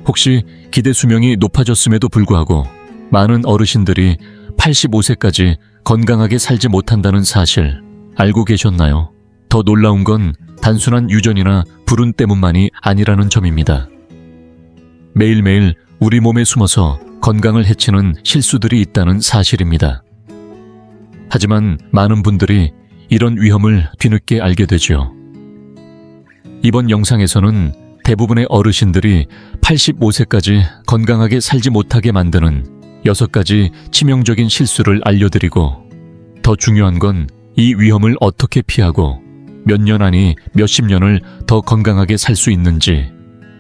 혹시 기대 수명이 높아졌음에도 불구하고 많은 어르신들이 85세까지 건강하게 살지 못한다는 사실 알고 계셨나요? 더 놀라운 건 단순한 유전이나 불운 때문만이 아니라는 점입니다. 매일매일 우리 몸에 숨어서 건강을 해치는 실수들이 있다는 사실입니다. 하지만 많은 분들이 이런 위험을 뒤늦게 알게 되죠. 이번 영상에서는 대부분의 어르신들이 85세까지 건강하게 살지 못하게 만드는 6가지 치명적인 실수를 알려드리고, 더 중요한 건 이 위험을 어떻게 피하고 몇 년 아니 몇십 년을 더 건강하게 살 수 있는지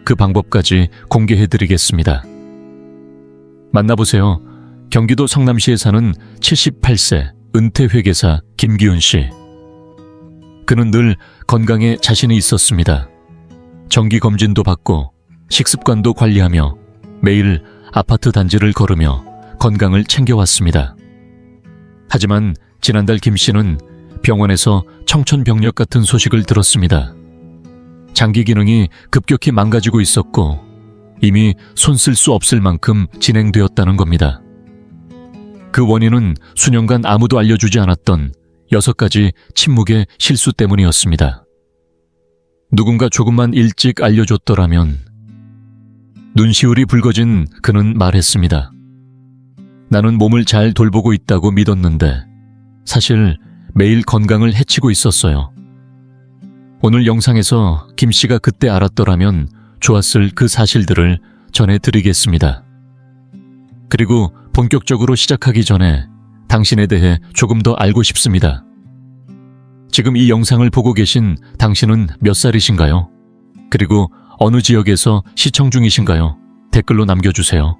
그 방법까지 공개해드리겠습니다. 만나보세요. 경기도 성남시에 사는 78세 은퇴 회계사 김기훈 씨. 그는 늘 건강에 자신이 있었습니다. 정기검진도 받고 식습관도 관리하며 매일 아파트 단지를 걸으며 건강을 챙겨왔습니다. 하지만 지난달 김 씨는 병원에서 청천벽력 같은 소식을 들었습니다. 장기 기능이 급격히 망가지고 있었고 이미 손 쓸 수 없을 만큼 진행되었다는 겁니다. 그 원인은 수년간 아무도 알려주지 않았던 6가지 침묵의 실수 때문이었습니다. 누군가 조금만 일찍 알려줬더라면. 눈시울이 붉어진 그는 말했습니다. 나는 몸을 잘 돌보고 있다고 믿었는데 사실 매일 건강을 해치고 있었어요. 오늘 영상에서 김 씨가 그때 알았더라면 좋았을 그 사실들을 전해드리겠습니다. 그리고 본격적으로 시작하기 전에 당신에 대해 조금 더 알고 싶습니다. 지금 이 영상을 보고 계신 당신은 몇 살이신가요? 그리고 어느 지역에서 시청 중이신가요? 댓글로 남겨주세요.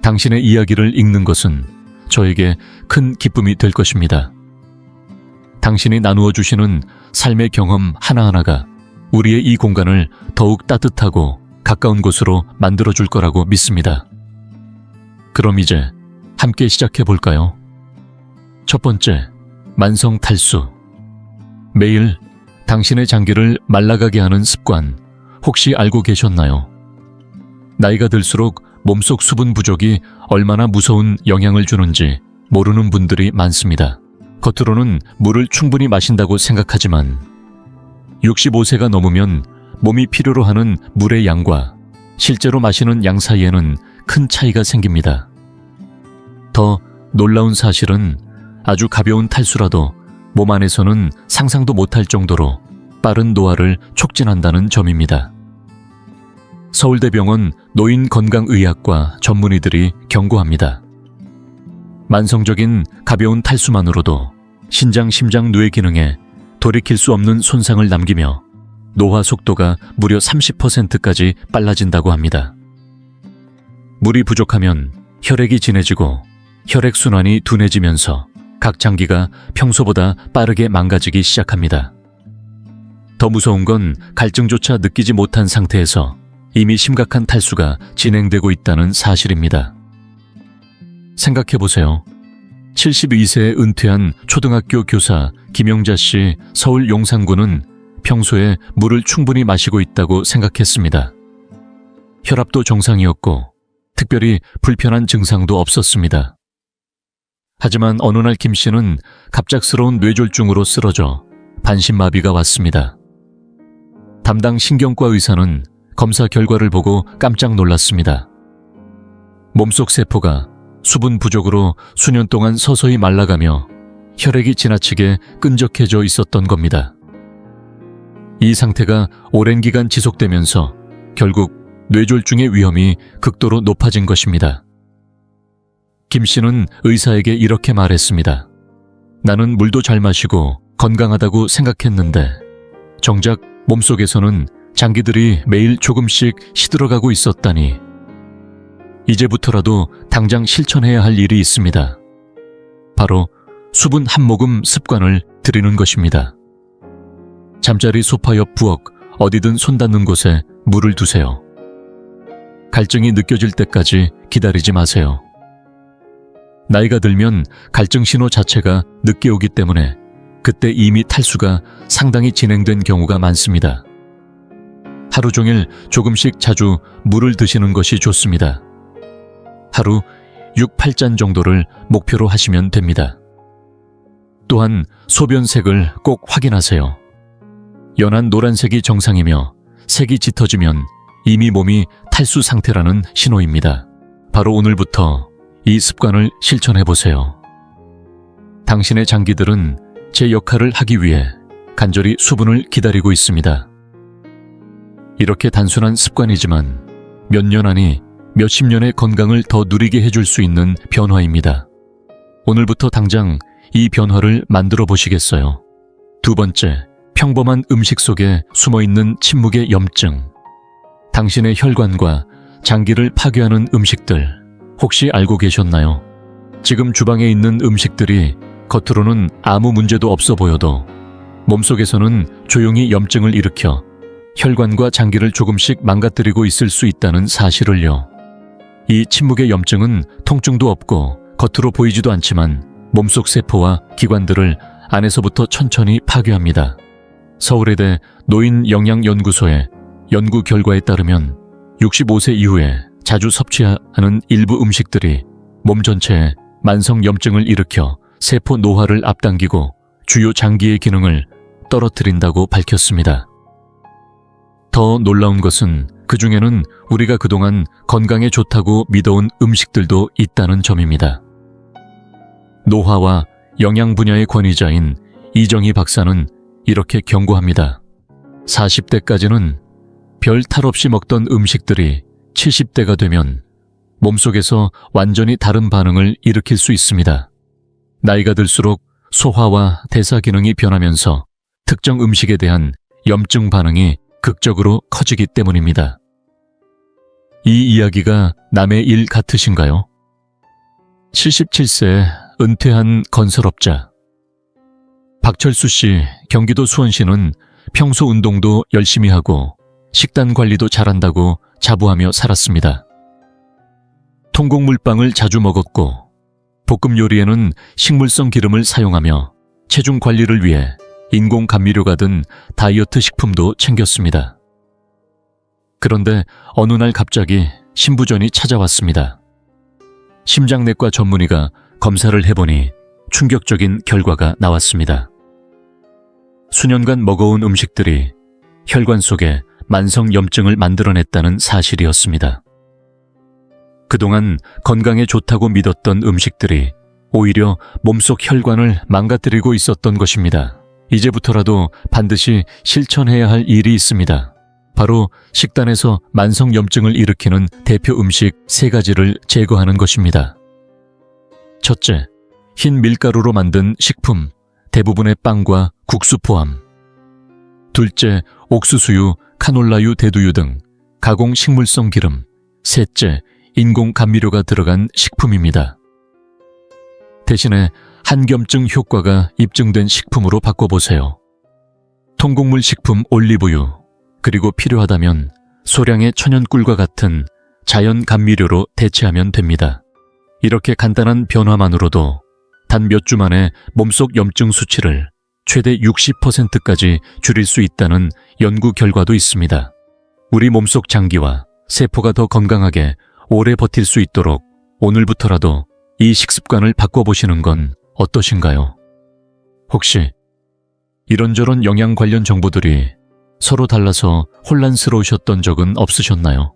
당신의 이야기를 읽는 것은 저에게 큰 기쁨이 될 것입니다. 당신이 나누어 주시는 삶의 경험 하나하나가 우리의 이 공간을 더욱 따뜻하고 가까운 곳으로 만들어줄 거라고 믿습니다. 그럼 이제 함께 시작해 볼까요? 첫 번째, 만성 탈수. 매일 당신의 장기를 말라가게 하는 습관, 혹시 알고 계셨나요? 나이가 들수록 몸속 수분 부족이 얼마나 무서운 영향을 주는지 모르는 분들이 많습니다. 겉으로는 물을 충분히 마신다고 생각하지만 65세가 넘으면 몸이 필요로 하는 물의 양과 실제로 마시는 양 사이에는 큰 차이가 생깁니다. 더 놀라운 사실은 아주 가벼운 탈수라도 몸 안에서는 상상도 못할 정도로 빠른 노화를 촉진한다는 점입니다. 서울대병원 노인건강의학과 전문의들이 경고합니다. 만성적인 가벼운 탈수만으로도 신장, 심장, 뇌 기능에 돌이킬 수 없는 손상을 남기며 노화 속도가 무려 30%까지 빨라진다고 합니다. 물이 부족하면 혈액이 진해지고 혈액순환이 둔해지면서 각 장기가 평소보다 빠르게 망가지기 시작합니다. 더 무서운 건 갈증조차 느끼지 못한 상태에서 이미 심각한 탈수가 진행되고 있다는 사실입니다. 생각해보세요. 72세에 은퇴한 초등학교 교사 김영자 씨 서울 용산구는 평소에 물을 충분히 마시고 있다고 생각했습니다. 혈압도 정상이었고 특별히 불편한 증상도 없었습니다. 하지만 어느 날 김 씨는 갑작스러운 뇌졸중으로 쓰러져 반신마비가 왔습니다. 담당 신경과 의사는 검사 결과를 보고 깜짝 놀랐습니다. 몸속 세포가 수분 부족으로 수년 동안 서서히 말라가며 혈액이 지나치게 끈적해져 있었던 겁니다. 이 상태가 오랜 기간 지속되면서 결국 뇌졸중의 위험이 극도로 높아진 것입니다. 김 씨는 의사에게 이렇게 말했습니다. 나는 물도 잘 마시고 건강하다고 생각했는데 정작 몸속에서는 장기들이 매일 조금씩 시들어가고 있었다니. 이제부터라도 당장 실천해야 할 일이 있습니다. 바로 수분 한 모금 습관을 들이는 것입니다. 잠자리 소파 옆 부엌 어디든 손 닿는 곳에 물을 두세요. 갈증이 느껴질 때까지 기다리지 마세요. 나이가 들면 갈증 신호 자체가 늦게 오기 때문에 그때 이미 탈수가 상당히 진행된 경우가 많습니다. 하루 종일 조금씩 자주 물을 드시는 것이 좋습니다. 하루 6, 8잔 정도를 목표로 하시면 됩니다. 또한 소변색을 꼭 확인하세요. 연한 노란색이 정상이며 색이 짙어지면 이미 몸이 탈수 상태라는 신호입니다. 바로 오늘부터 이 습관을 실천해보세요. 당신의 장기들은 제 역할을 하기 위해 간절히 수분을 기다리고 있습니다. 이렇게 단순한 습관이지만 몇 년 안이 몇십 년의 건강을 더 누리게 해줄 수 있는 변화입니다. 오늘부터 당장 이 변화를 만들어 보시겠어요? 두 번째, 평범한 음식 속에 숨어있는 침묵의 염증. 당신의 혈관과 장기를 파괴하는 음식들, 혹시 알고 계셨나요? 지금 주방에 있는 음식들이 겉으로는 아무 문제도 없어 보여도 몸속에서는 조용히 염증을 일으켜 혈관과 장기를 조금씩 망가뜨리고 있을 수 있다는 사실을요. 이 침묵의 염증은 통증도 없고 겉으로 보이지도 않지만 몸속 세포와 기관들을 안에서부터 천천히 파괴합니다. 서울의대 노인영양연구소의 연구 결과에 따르면 65세 이후에 자주 섭취하는 일부 음식들이 몸 전체에 만성 염증을 일으켜 세포 노화를 앞당기고 주요 장기의 기능을 떨어뜨린다고 밝혔습니다. 더 놀라운 것은 그 중에는 우리가 그동안 건강에 좋다고 믿어온 음식들도 있다는 점입니다. 노화와 영양 분야의 권위자인 이정희 박사는 이렇게 경고합니다. 40대까지는 별 탈 없이 먹던 음식들이 70대가 되면 몸속에서 완전히 다른 반응을 일으킬 수 있습니다. 나이가 들수록 소화와 대사 기능이 변하면서 특정 음식에 대한 염증 반응이 극적으로 커지기 때문입니다. 이 이야기가 남의 일 같으신가요? 77세 은퇴한 건설업자 박철수 씨, 경기도 수원시는 평소 운동도 열심히 하고 식단 관리도 잘한다고 자부하며 살았습니다. 통곡물빵을 자주 먹었고 볶음 요리에는 식물성 기름을 사용하며 체중 관리를 위해 인공 감미료가 든 다이어트 식품도 챙겼습니다. 그런데 어느 날 갑자기 신부전이 찾아왔습니다. 심장내과 전문의가 검사를 해보니 충격적인 결과가 나왔습니다. 수년간 먹어온 음식들이 혈관 속에 만성 염증을 만들어냈다는 사실이었습니다. 그동안 건강에 좋다고 믿었던 음식들이 오히려 몸속 혈관을 망가뜨리고 있었던 것입니다. 이제부터라도 반드시 실천해야 할 일이 있습니다. 바로 식단에서 만성 염증을 일으키는 대표 음식 3가지를 제거하는 것입니다. 첫째, 흰 밀가루로 만든 식품, 대부분의 빵과 국수 포함. 둘째, 옥수수유, 카놀라유, 대두유 등 가공 식물성 기름. 셋째, 인공 감미료가 들어간 식품입니다. 대신에 한겸증 효과가 입증된 식품으로 바꿔보세요. 통곡물 식품 올리브유, 그리고 필요하다면 소량의 천연꿀과 같은 자연 감미료로 대체하면 됩니다. 이렇게 간단한 변화만으로도 단 몇 주 만에 몸속 염증 수치를 최대 60%까지 줄일 수 있다는 연구 결과도 있습니다. 우리 몸속 장기와 세포가 더 건강하게 오래 버틸 수 있도록 오늘부터라도 이 식습관을 바꿔보시는 건 어떠신가요? 혹시 이런저런 영양 관련 정보들이 서로 달라서 혼란스러우셨던 적은 없으셨나요?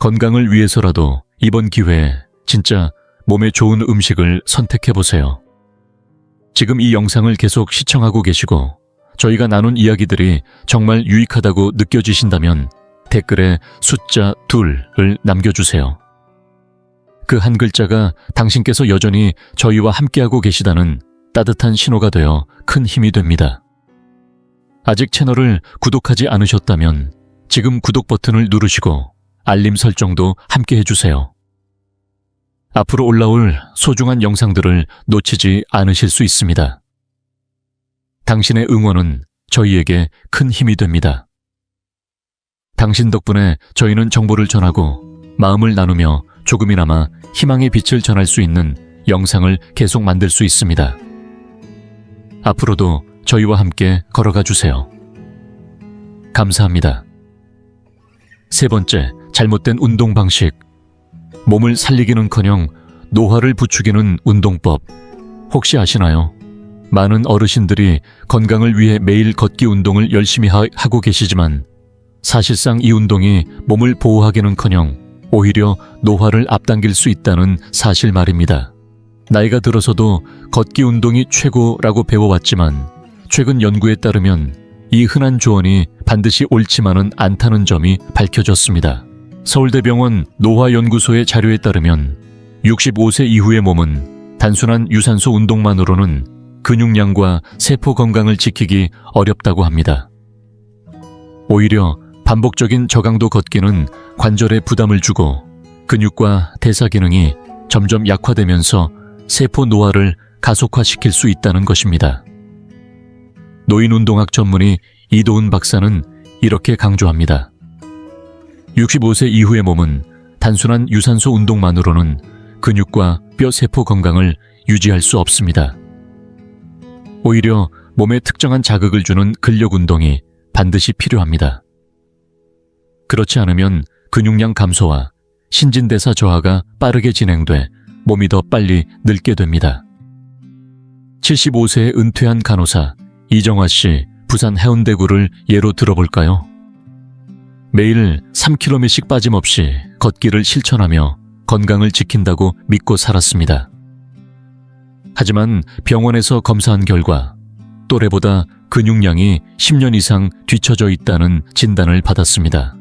건강을 위해서라도 이번 기회에 진짜 몸에 좋은 음식을 선택해보세요. 지금 이 영상을 계속 시청하고 계시고 저희가 나눈 이야기들이 정말 유익하다고 느껴지신다면 댓글에 숫자 2를 남겨주세요. 그 한 글자가 당신께서 여전히 저희와 함께하고 계시다는 따뜻한 신호가 되어 큰 힘이 됩니다. 아직 채널을 구독하지 않으셨다면 지금 구독 버튼을 누르시고 알림 설정도 함께 해주세요. 앞으로 올라올 소중한 영상들을 놓치지 않으실 수 있습니다. 당신의 응원은 저희에게 큰 힘이 됩니다. 당신 덕분에 저희는 정보를 전하고 마음을 나누며 조금이나마 희망의 빛을 전할 수 있는 영상을 계속 만들 수 있습니다. 앞으로도 저희와 함께 걸어가 주세요. 감사합니다. 세 번째, 잘못된 운동 방식. 몸을 살리기는커녕 노화를 부추기는 운동법. 혹시 아시나요? 많은 어르신들이 건강을 위해 매일 걷기 운동을 열심히 하고 계시지만 사실상 이 운동이 몸을 보호하기는커녕 오히려 노화를 앞당길 수 있다는 사실 말입니다. 나이가 들어서도 걷기 운동이 최고라고 배워왔지만 최근 연구에 따르면 이 흔한 조언이 반드시 옳지만은 않다는 점이 밝혀졌습니다. 서울대병원 노화연구소의 자료에 따르면 65세 이후의 몸은 단순한 유산소 운동만으로는 근육량과 세포 건강을 지키기 어렵다고 합니다. 오히려 반복적인 저강도 걷기는 관절에 부담을 주고 근육과 대사 기능이 점점 약화되면서 세포 노화를 가속화시킬 수 있다는 것입니다. 노인운동학 전문의 이도훈 박사는 이렇게 강조합니다. 65세 이후의 몸은 단순한 유산소 운동만으로는 근육과 뼈 세포 건강을 유지할 수 없습니다. 오히려 몸에 특정한 자극을 주는 근력 운동이 반드시 필요합니다. 그렇지 않으면 근육량 감소와 신진대사 저하가 빠르게 진행돼 몸이 더 빨리 늙게 됩니다. 75세에 은퇴한 간호사 이정화 씨 부산 해운대구를 예로 들어볼까요? 매일 3km씩 빠짐없이 걷기를 실천하며 건강을 지킨다고 믿고 살았습니다. 하지만 병원에서 검사한 결과 또래보다 근육량이 10년 이상 뒤처져 있다는 진단을 받았습니다.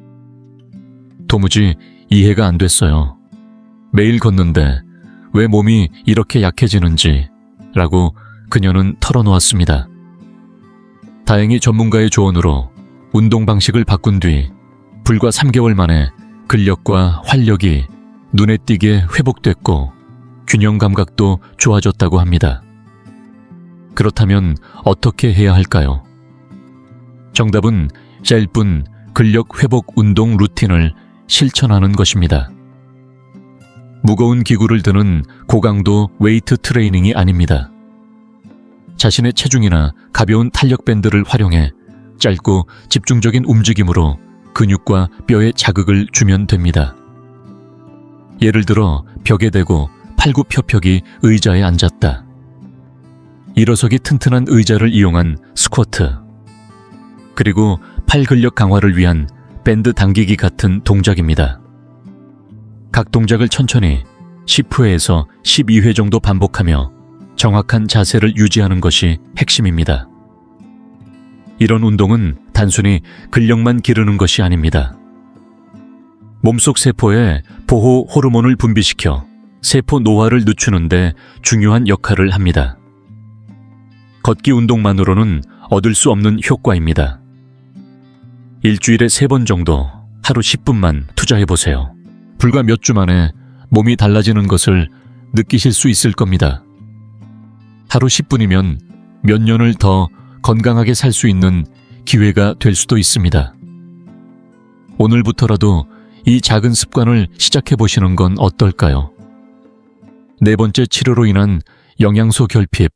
도무지 이해가 안 됐어요. 매일 걷는데 왜 몸이 이렇게 약해지는지 라고 그녀는 털어놓았습니다. 다행히 전문가의 조언으로 운동 방식을 바꾼 뒤 불과 3개월 만에 근력과 활력이 눈에 띄게 회복됐고 균형 감각도 좋아졌다고 합니다. 그렇다면 어떻게 해야 할까요? 정답은 짧은 근력 회복 운동 루틴을 실천하는 것입니다. 무거운 기구를 드는 고강도 웨이트 트레이닝이 아닙니다. 자신의 체중이나 가벼운 탄력 밴드를 활용해 짧고 집중적인 움직임으로 근육과 뼈에 자극을 주면 됩니다. 예를 들어 벽에 대고 팔굽혀펴기 의자에 앉았다. 일어서기 튼튼한 의자를 이용한 스쿼트. 그리고 팔 근력 강화를 위한 밴드 당기기 같은 동작입니다. 각 동작을 천천히 10회에서 12회 정도 반복하며 정확한 자세를 유지하는 것이 핵심입니다. 이런 운동은 단순히 근력만 기르는 것이 아닙니다. 몸속 세포에 보호 호르몬을 분비시켜 세포 노화를 늦추는 데 중요한 역할을 합니다. 걷기 운동만으로는 얻을 수 없는 효과입니다. 일주일에 3번 정도 하루 10분만 투자해보세요. 불과 몇 주 만에 몸이 달라지는 것을 느끼실 수 있을 겁니다. 하루 10분이면 몇 년을 더 건강하게 살 수 있는 기회가 될 수도 있습니다. 오늘부터라도 이 작은 습관을 시작해보시는 건 어떨까요? 네 번째, 치료로 인한 영양소 결핍.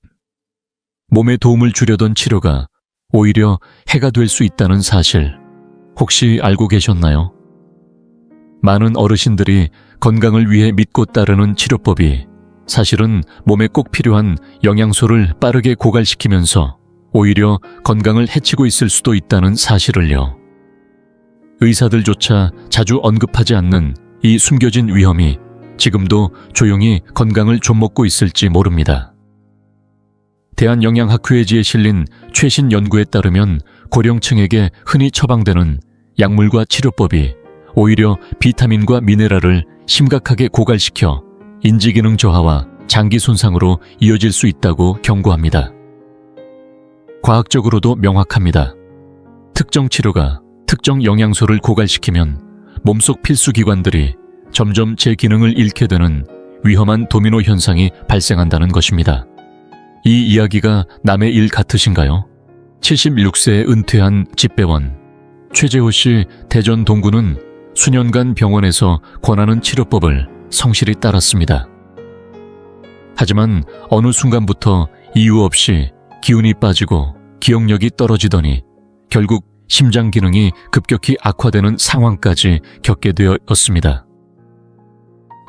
몸에 도움을 주려던 치료가 오히려 해가 될 수 있다는 사실, 혹시 알고 계셨나요? 많은 어르신들이 건강을 위해 믿고 따르는 치료법이 사실은 몸에 꼭 필요한 영양소를 빠르게 고갈시키면서 오히려 건강을 해치고 있을 수도 있다는 사실을요. 의사들조차 자주 언급하지 않는 이 숨겨진 위험이 지금도 조용히 건강을 좀먹고 있을지 모릅니다. 대한영양학회지에 실린 최신 연구에 따르면 고령층에게 흔히 처방되는 약물과 치료법이 오히려 비타민과 미네랄을 심각하게 고갈시켜 인지기능 저하와 장기 손상으로 이어질 수 있다고 경고합니다. 과학적으로도 명확합니다. 특정 치료가 특정 영양소를 고갈시키면 몸속 필수 기관들이 점점 제 기능을 잃게 되는 위험한 도미노 현상이 발생한다는 것입니다. 이 이야기가 남의 일 같으신가요? 76세에 은퇴한 집배원 최재호 씨 대전 동구는 수년간 병원에서 권하는 치료법을 성실히 따랐습니다. 하지만 어느 순간부터 이유 없이 기운이 빠지고 기억력이 떨어지더니 결국 심장 기능이 급격히 악화되는 상황까지 겪게 되었습니다.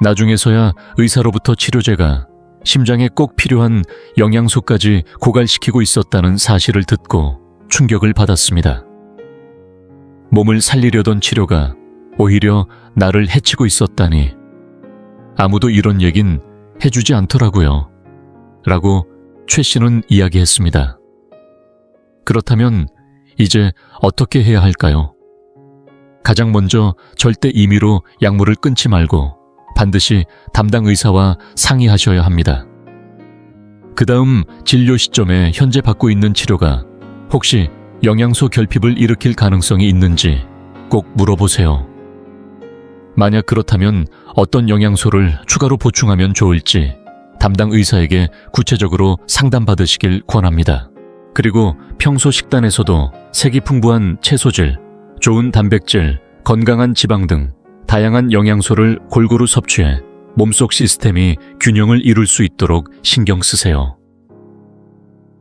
나중에서야 의사로부터 치료제가 심장에 꼭 필요한 영양소까지 고갈시키고 있었다는 사실을 듣고 충격을 받았습니다. 몸을 살리려던 치료가 오히려 나를 해치고 있었다니 아무도 이런 얘긴 해주지 않더라고요. 라고 최 씨는 이야기했습니다. 그렇다면 이제 어떻게 해야 할까요? 가장 먼저 절대 임의로 약물을 끊지 말고 반드시 담당 의사와 상의하셔야 합니다. 그 다음 진료 시점에 현재 받고 있는 치료가 혹시 영양소 결핍을 일으킬 가능성이 있는지 꼭 물어보세요. 만약 그렇다면 어떤 영양소를 추가로 보충하면 좋을지 담당 의사에게 구체적으로 상담받으시길 권합니다. 그리고 평소 식단에서도 색이 풍부한 채소질, 좋은 단백질, 건강한 지방 등 다양한 영양소를 골고루 섭취해 몸속 시스템이 균형을 이룰 수 있도록 신경 쓰세요.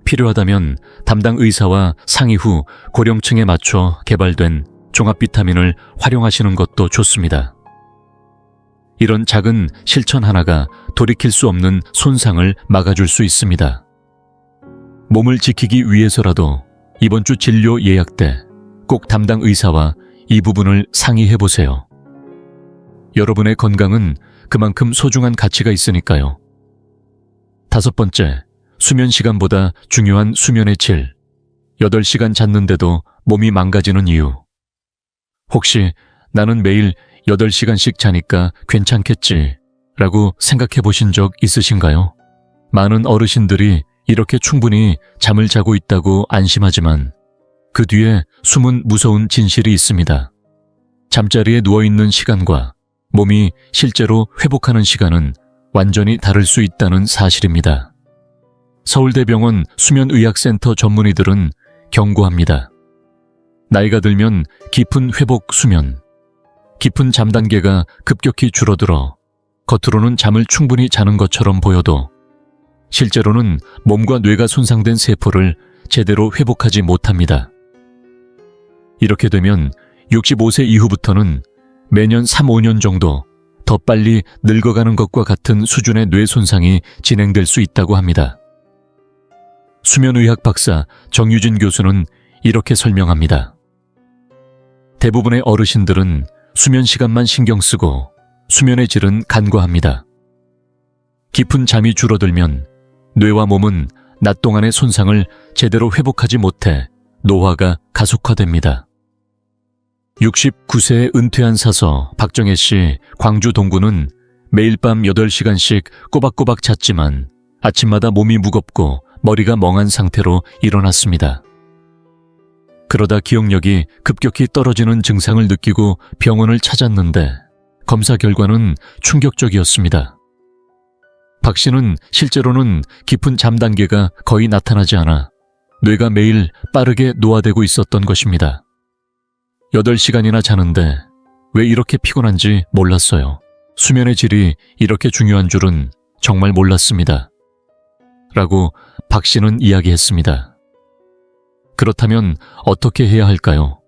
필요하다면 담당 의사와 상의 후 고령층에 맞춰 개발된 종합 비타민을 활용하시는 것도 좋습니다. 이런 작은 실천 하나가 돌이킬 수 없는 손상을 막아줄 수 있습니다. 몸을 지키기 위해서라도 이번 주 진료 예약 때 꼭 담당 의사와 이 부분을 상의해보세요. 여러분의 건강은 그만큼 소중한 가치가 있으니까요. 5번째, 수면 시간보다 중요한 수면의 질. 8시간 잤는데도 몸이 망가지는 이유. 혹시 나는 매일 8시간씩 자니까 괜찮겠지 라고 생각해 보신 적 있으신가요? 많은 어르신들이 이렇게 충분히 잠을 자고 있다고 안심하지만 그 뒤에 숨은 무서운 진실이 있습니다. 잠자리에 누워있는 시간과 몸이 실제로 회복하는 시간은 완전히 다를 수 있다는 사실입니다. 서울대병원 수면의학센터 전문의들은 경고합니다. 나이가 들면 깊은 회복 수면, 깊은 잠 단계가 급격히 줄어들어 겉으로는 잠을 충분히 자는 것처럼 보여도 실제로는 몸과 뇌가 손상된 세포를 제대로 회복하지 못합니다. 이렇게 되면 65세 이후부터는 매년 3-5년 정도 더 빨리 늙어가는 것과 같은 수준의 뇌 손상이 진행될 수 있다고 합니다. 수면의학 박사 정유진 교수는 이렇게 설명합니다. 대부분의 어르신들은 수면 시간만 신경 쓰고 수면의 질은 간과합니다. 깊은 잠이 줄어들면 뇌와 몸은 낮 동안의 손상을 제대로 회복하지 못해 노화가 가속화됩니다. 69세에 은퇴한 사서 박정혜 씨 광주 동구는 매일 밤 8시간씩 꼬박꼬박 잤지만 아침마다 몸이 무겁고 머리가 멍한 상태로 일어났습니다. 그러다 기억력이 급격히 떨어지는 증상을 느끼고 병원을 찾았는데 검사 결과는 충격적이었습니다. 박 씨는 실제로는 깊은 잠 단계가 거의 나타나지 않아 뇌가 매일 빠르게 노화되고 있었던 것입니다. 8시간이나 자는데 왜 이렇게 피곤한지 몰랐어요. 수면의 질이 이렇게 중요한 줄은 정말 몰랐습니다. 라고 박 씨는 이야기했습니다. 그렇다면 어떻게 해야 할까요?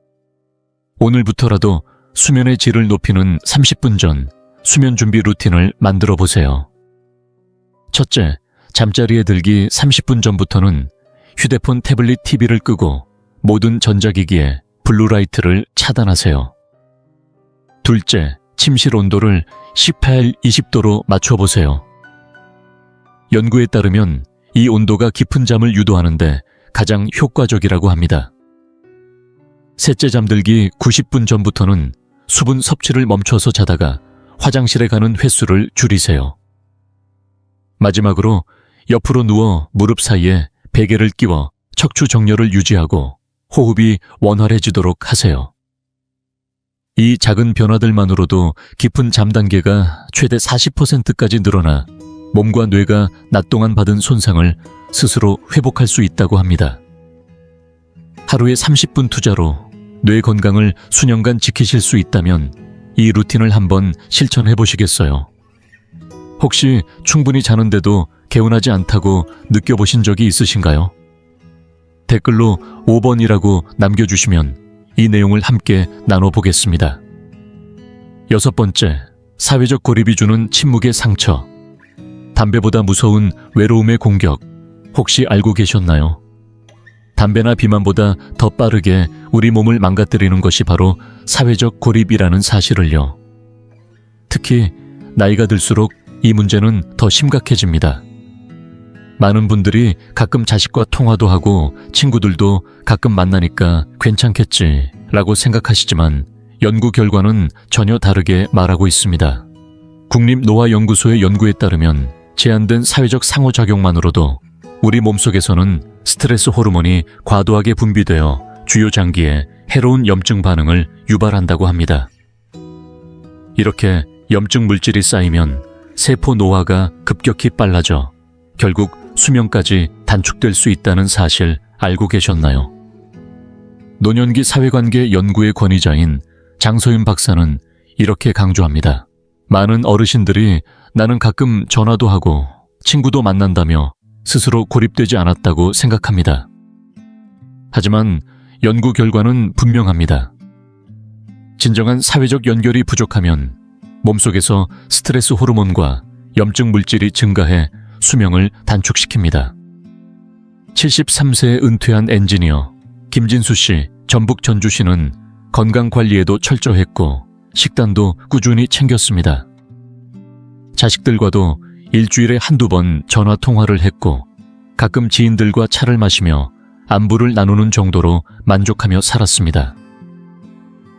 오늘부터라도 수면의 질을 높이는 30분 전 수면 준비 루틴을 만들어 보세요. 첫째, 잠자리에 들기 30분 전부터는 휴대폰, 태블릿, TV를 끄고 모든 전자기기에 블루라이트를 차단하세요. 둘째, 침실 온도를 18, 20도로 맞춰보세요. 연구에 따르면 이 온도가 깊은 잠을 유도하는데 가장 효과적이라고 합니다. 셋째, 잠들기 90분 전부터는 수분 섭취를 멈춰서 자다가 화장실에 가는 횟수를 줄이세요. 마지막으로 옆으로 누워 무릎 사이에 베개를 끼워 척추 정렬을 유지하고 호흡이 원활해지도록 하세요. 이 작은 변화들만으로도 깊은 잠 단계가 최대 40%까지 늘어나 몸과 뇌가 낮 동안 받은 손상을 스스로 회복할 수 있다고 합니다. 하루에 30분 투자로 뇌 건강을 수년간 지키실 수 있다면 이 루틴을 한번 실천해 보시겠어요? 혹시 충분히 자는데도 개운하지 않다고 느껴보신 적이 있으신가요? 댓글로 5번이라고 남겨주시면 이 내용을 함께 나눠보겠습니다. 6번째, 사회적 고립이 주는 침묵의 상처. 담배보다 무서운 외로움의 공격, 혹시 알고 계셨나요? 담배나 비만보다 더 빠르게 우리 몸을 망가뜨리는 것이 바로 사회적 고립이라는 사실을요. 특히 나이가 들수록 이 문제는 더 심각해집니다. 많은 분들이 가끔 자식과 통화도 하고 친구들도 가끔 만나니까 괜찮겠지 라고 생각하시지만 연구 결과는 전혀 다르게 말하고 있습니다. 국립노화연구소의 연구에 따르면 제한된 사회적 상호작용만으로도 우리 몸속에서는 스트레스 호르몬이 과도하게 분비되어 주요 장기에 해로운 염증 반응을 유발한다고 합니다. 이렇게 염증 물질이 쌓이면 세포 노화가 급격히 빨라져 결국 수명까지 단축될 수 있다는 사실 알고 계셨나요? 노년기 사회관계 연구의 권위자인 장서윤 박사는 이렇게 강조합니다. 많은 어르신들이 나는 가끔 전화도 하고 친구도 만난다며 스스로 고립되지 않았다고 생각합니다. 하지만 연구 결과는 분명합니다. 진정한 사회적 연결이 부족하면 몸속에서 스트레스 호르몬과 염증 물질이 증가해 수명을 단축시킵니다. 73세에 은퇴한 엔지니어 김진수 씨, 전북 전주시는 건강관리에도 철저했고 식단도 꾸준히 챙겼습니다. 자식들과도 일주일에 한두 번 전화통화를 했고 가끔 지인들과 차를 마시며 안부를 나누는 정도로 만족하며 살았습니다.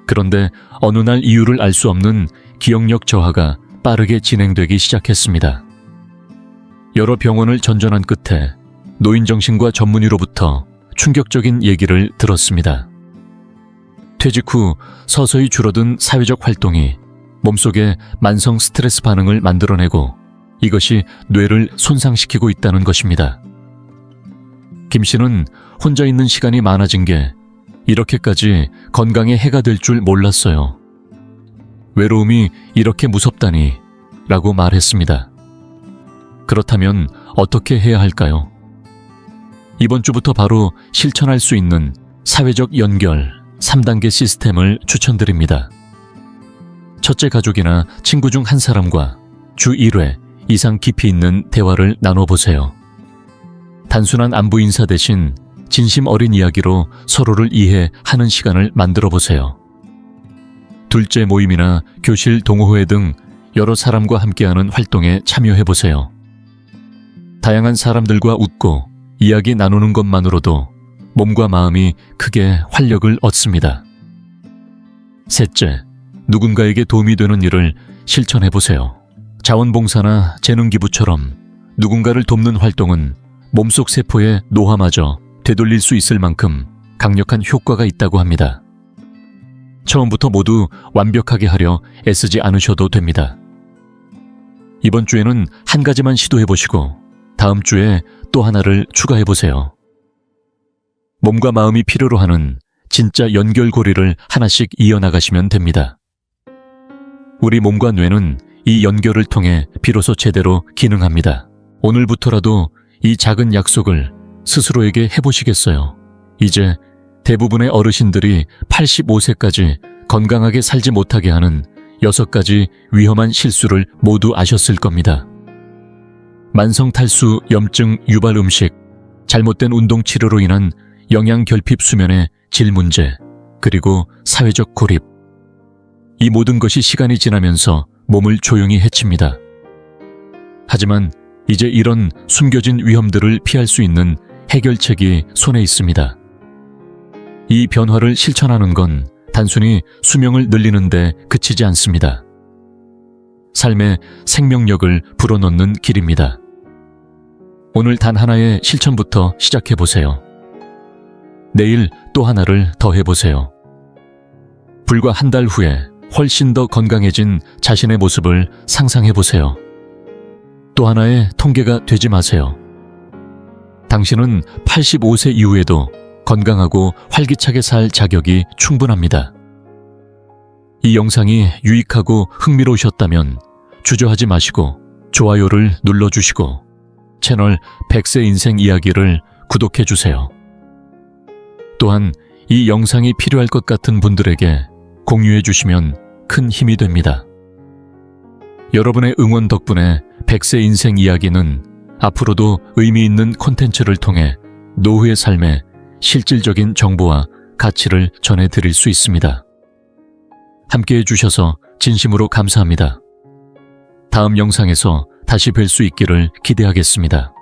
그런데 어느 날 이유를 알 수 없는 기억력 저하가 빠르게 진행되기 시작했습니다. 여러 병원을 전전한 끝에 노인정신과 전문의로부터 충격적인 얘기를 들었습니다. 퇴직 후 서서히 줄어든 사회적 활동이 몸속에 만성 스트레스 반응을 만들어내고 이것이 뇌를 손상시키고 있다는 것입니다. 김 씨는 혼자 있는 시간이 많아진 게 이렇게까지 건강에 해가 될 줄 몰랐어요. 외로움이 이렇게 무섭다니 라고 말했습니다. 그렇다면 어떻게 해야 할까요? 이번 주부터 바로 실천할 수 있는 사회적 연결 3단계 시스템을 추천드립니다. 첫째, 가족이나 친구 중 한 사람과 주 1회 이상 깊이 있는 대화를 나눠보세요. 단순한 안부 인사 대신 진심 어린 이야기로 서로를 이해하는 시간을 만들어 보세요. 둘째, 모임이나 교실, 동호회 등 여러 사람과 함께하는 활동에 참여해 보세요. 다양한 사람들과 웃고 이야기 나누는 것만으로도 몸과 마음이 크게 활력을 얻습니다. 셋째, 누군가에게 도움이 되는 일을 실천해 보세요. 자원봉사나 재능기부처럼 누군가를 돕는 활동은 몸속 세포의 노화마저 되돌릴 수 있을 만큼 강력한 효과가 있다고 합니다. 처음부터 모두 완벽하게 하려 애쓰지 않으셔도 됩니다. 이번 주에는 한 가지만 시도해보시고 다음 주에 또 하나를 추가해보세요. 몸과 마음이 필요로 하는 진짜 연결고리를 하나씩 이어나가시면 됩니다. 우리 몸과 뇌는 이 연결을 통해 비로소 제대로 기능합니다. 오늘부터라도 이 작은 약속을 스스로에게 해보시겠어요? 이제 대부분의 어르신들이 85세까지 건강하게 살지 못하게 하는 6가지 위험한 실수를 모두 아셨을 겁니다. 만성 탈수, 염증, 유발 음식, 잘못된 운동 치료로 인한 영양 결핍, 수면의 질 문제, 그리고 사회적 고립. 이 모든 것이 시간이 지나면서 몸을 조용히 해칩니다. 하지만 이제 이런 숨겨진 위험들을 피할 수 있는 해결책이 손에 있습니다. 이 변화를 실천하는 건 단순히 수명을 늘리는 데 그치지 않습니다. 삶의 생명력을 불어넣는 길입니다. 오늘 단 하나의 실천부터 시작해보세요. 내일 또 하나를 더 해보세요. 불과 한 달 후에 훨씬 더 건강해진 자신의 모습을 상상해보세요. 또 하나의 통계가 되지 마세요. 당신은 85세 이후에도 건강하고 활기차게 살 자격이 충분합니다. 이 영상이 유익하고 흥미로우셨다면 주저하지 마시고 좋아요를 눌러주시고 채널 100세 인생 이야기를 구독해주세요. 또한 이 영상이 필요할 것 같은 분들에게 공유해 주시면 큰 힘이 됩니다. 여러분의 응원 덕분에 100세 인생 이야기는 앞으로도 의미 있는 콘텐츠를 통해 노후의 삶에 실질적인 정보와 가치를 전해드릴 수 있습니다. 함께해 주셔서 진심으로 감사합니다. 다음 영상에서 다시 뵐 수 있기를 기대하겠습니다.